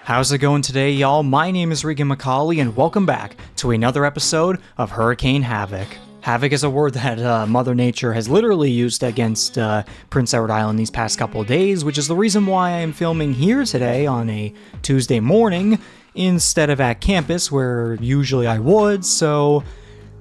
How's it going today, y'all? My name is Reegan MacAulay, and welcome back to another episode of Hurricane Havoc. Havoc is a word that Mother Nature has literally used against Prince Edward Island these past couple of days, which is the reason why I am filming here today on a Tuesday morning instead of at campus where usually I would, so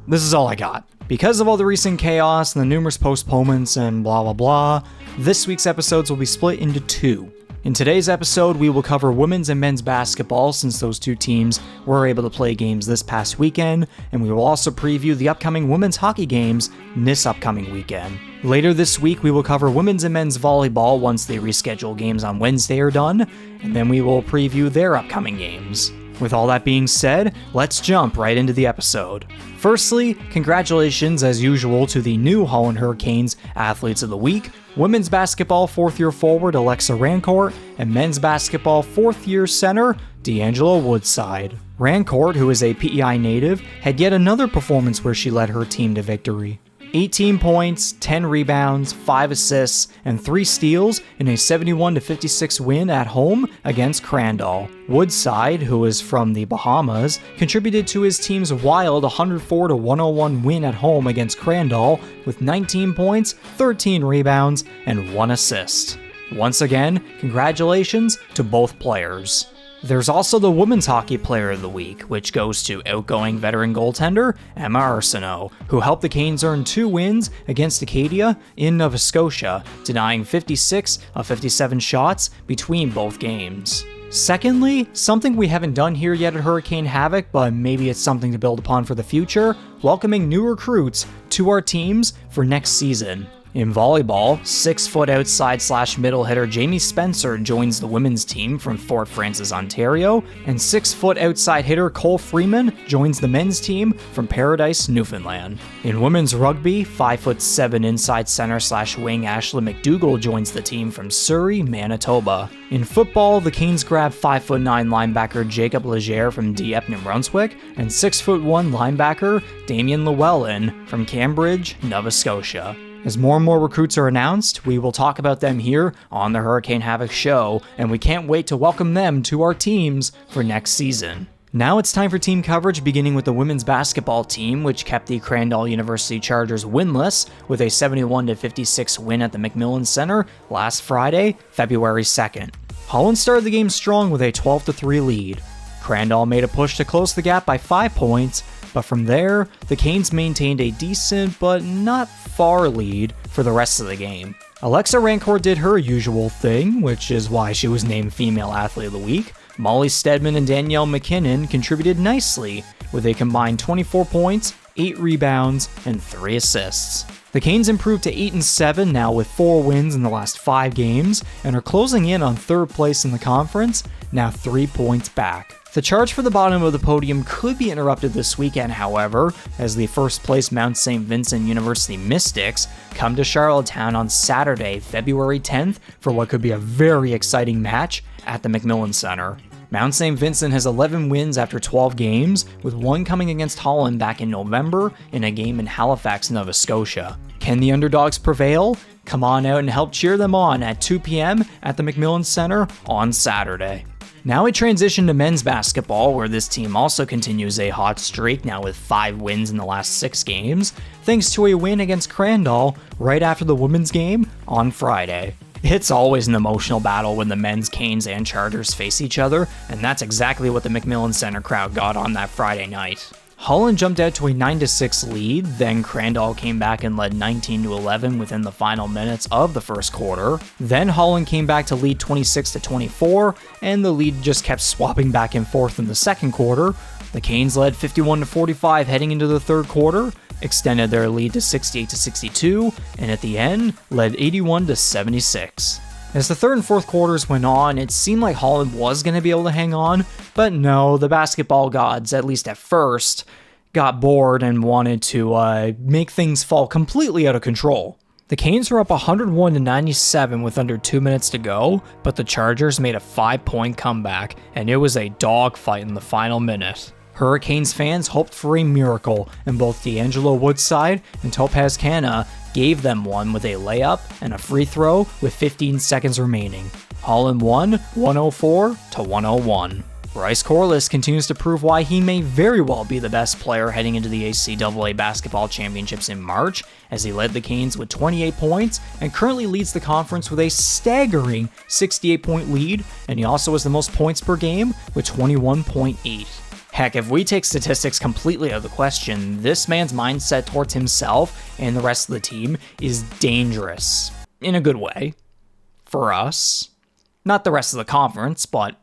this is all I got. Because of all the recent chaos and the numerous postponements and blah blah blah, this week's episodes will be split into two. In today's episode, we will cover women's and men's basketball since those two teams were able to play games this past weekend, and we will also preview the upcoming women's hockey games this upcoming weekend. Later this week, we will cover women's and men's volleyball once the rescheduled games on Wednesday are done, and then we will preview their upcoming games. With all that being said, let's jump right into the episode. Firstly, congratulations as usual to the new Holland Hurricanes Athletes of the Week, women's basketball 4th-year forward Alexa Rancourt, and men's basketball 4th-year center D'Angelo Woodside. Rancourt, who is a PEI native, had yet another performance where she led her team to victory. 18 points, 10 rebounds, 5 assists, and 3 steals in a 71-56 win at home against Crandall. Woodside, who is from the Bahamas, contributed to his team's wild 104-101 win at home against Crandall with 19 points, 13 rebounds, and 1 assist. Once again, congratulations to both players. There's also the Women's Hockey Player of the Week, which goes to outgoing veteran goaltender Emma Arsenault, who helped the Canes earn 2 wins against Acadia in Nova Scotia, denying 56 of 57 shots between both games. Secondly, something we haven't done here yet at Hurricane Havoc, but maybe it's something to build upon for the future, welcoming new recruits to our teams for next season. In volleyball, 6-foot outside/middle hitter Jamie Spencer joins the women's team from Fort Frances, Ontario, and 6-foot outside hitter Cole Freeman joins the men's team from Paradise, Newfoundland. In women's rugby, 5'7" inside center/wing Ashley McDougall joins the team from Surrey, Manitoba. In football, the Canes grab 5'9" linebacker Jacob Legere from Dieppe, New Brunswick, and 6'1" linebacker Damien Llewellyn from Cambridge, Nova Scotia. As more and more recruits are announced, we will talk about them here on the Hurricane Havoc show, and we can't wait to welcome them to our teams for next season. Now it's time for team coverage, beginning with the women's basketball team, which kept the Crandall University Chargers winless with a 71-56 win at the McMillan Centre last Friday, February 2nd. Holland started the game strong with a 12-3 lead. Crandall made a push to close the gap by 5 points, but from there, the Canes maintained a decent but not far lead for the rest of the game. Alexa Rancourt did her usual thing, which is why she was named Female Athlete of the Week. Molly Steadman and Danielle McKinnon contributed nicely with a combined 24 points, 8 rebounds, and 3 assists. The Canes improved to 8-7 now with 4 wins in the last 5 games and are closing in on 3rd place in the conference, now 3 points back. The charge for the bottom of the podium could be interrupted this weekend, however, as the first place Mount St. Vincent University Mystics come to Charlottetown on Saturday, February 10th for what could be a very exciting match at the McMillan Centre. Mount St. Vincent has 11 wins after 12 games, with one coming against Holland back in November in a game in Halifax, Nova Scotia. Can the underdogs prevail? Come on out and help cheer them on at 2 p.m. at the McMillan Centre on Saturday. Now we transition to men's basketball, where this team also continues a hot streak now with 5 wins in the last 6 games, thanks to a win against Crandall right after the women's game on Friday. It's always an emotional battle when the men's Canes and Chargers face each other, and that's exactly what the McMillan Centre crowd got on that Friday night. Holland jumped out to a 9-6 lead, then Crandall came back and led 19-11 within the final minutes of the first quarter. Then Holland came back to lead 26-24, and the lead just kept swapping back and forth in the second quarter. The Canes led 51-45 heading into the third quarter, extended their lead to 68-62, and at the end led 81-76. As the third and fourth quarters went on, it seemed like Holland was going to be able to hang on, but no, the basketball gods, at least at first, got bored and wanted to make things fall completely out of control. The Canes were up 101-97 with under 2 minutes to go, but the Chargers made a 5-point comeback, and it was a dogfight in the final minute. Hurricanes fans hoped for a miracle, and both D'Angelo Woodside and Topaz Canna gave them one with a layup and a free throw with 15 seconds remaining. Holland won 104-101. Bryce Corliss continues to prove why he may very well be the best player heading into the ACAA Basketball Championships in March, as he led the Canes with 28 points and currently leads the conference with a staggering 68-point lead, and he also has the most points per game with 21.8. Heck, if we take statistics completely out of the question, this man's mindset towards himself and the rest of the team is dangerous. In a good way. For us. Not the rest of the conference, but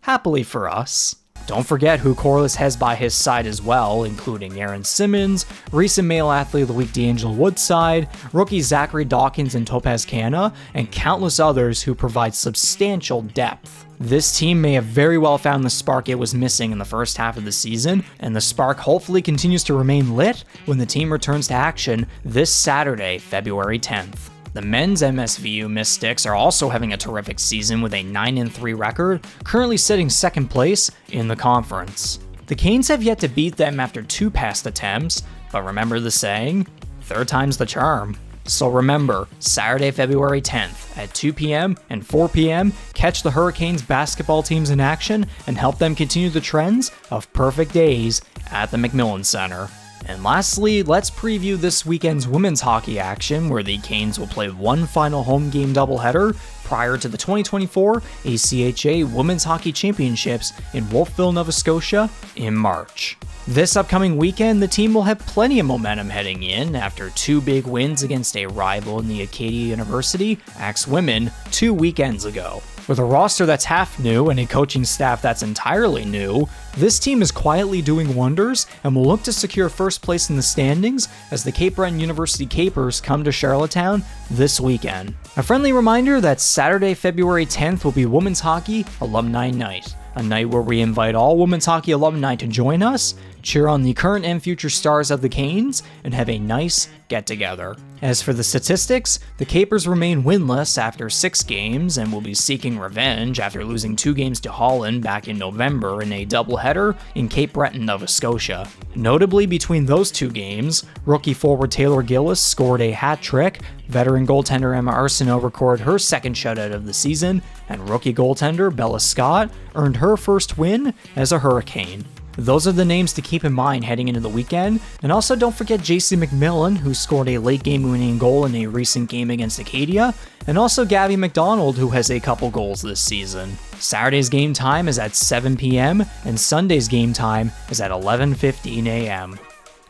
happily for us. Don't forget who Corliss has by his side as well, including Aaron Simmons, recent Male Athlete of the Week D'Angelo Woodside, rookie Zachary Dawkins and Topaz Canna, and countless others who provide substantial depth. This team may have very well found the spark it was missing in the first half of the season, and the spark hopefully continues to remain lit when the team returns to action this Saturday, February 10th. The men's MSVU Mystics are also having a terrific season with a 9-3 record, currently sitting second place in the conference. The Canes have yet to beat them after 2 past attempts, but remember the saying, third time's the charm. So remember, Saturday, February 10th at 2 p.m. and 4 p.m., catch the Hurricanes basketball teams in action and help them continue the trends of perfect days at the McMillan Centre. And lastly, let's preview this weekend's women's hockey action, where the Canes will play one final home game doubleheader prior to the 2024 ACHA Women's Hockey Championships in Wolfville, Nova Scotia in March. This upcoming weekend, the team will have plenty of momentum heading in after 2 big wins against a rival in the Acadia University Axe Women 2 weekends ago. With a roster that's half new and a coaching staff that's entirely new, this team is quietly doing wonders and will look to secure first place in the standings as the Cape Breton University Capers come to Charlottetown this weekend. A friendly reminder that Saturday, February 10th will be Women's Hockey Alumni Night, a night where we invite all women's hockey alumni to join us, cheer on the current and future stars of the Canes, and have a nice get-together. As for the statistics, the Capers remain winless after 6 games and will be seeking revenge after losing 2 games to Holland back in November in a doubleheader in Cape Breton, Nova Scotia. Notably, between those 2 games, rookie forward Taylor Gillis scored a hat trick, veteran goaltender Emma Arsenault recorded her second shutout of the season, and rookie goaltender Bella Scott earned her first win as a Hurricane. Those are the names to keep in mind heading into the weekend, and also don't forget JC McMillan, who scored a late game winning goal in a recent game against Acadia, and also Gabby McDonald, who has a couple goals this season. Saturday's game time is at 7 p.m., and Sunday's game time is at 11:15 a.m.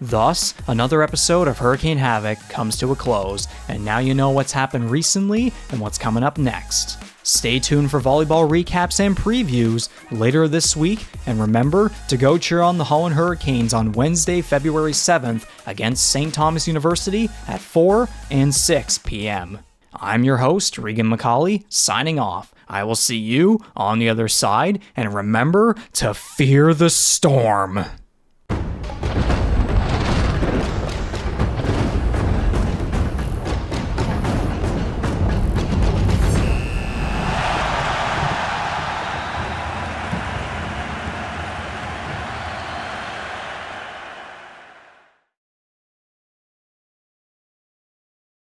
Thus, another episode of Hurricane Havoc comes to a close, and now you know what's happened recently and what's coming up next. Stay tuned for volleyball recaps and previews later this week, and remember to go cheer on the Holland Hurricanes on Wednesday, February 7th against St. Thomas University at 4 and 6 p.m. I'm your host, Reegan MacAulay, signing off. I will see you on the other side, and remember to fear the storm.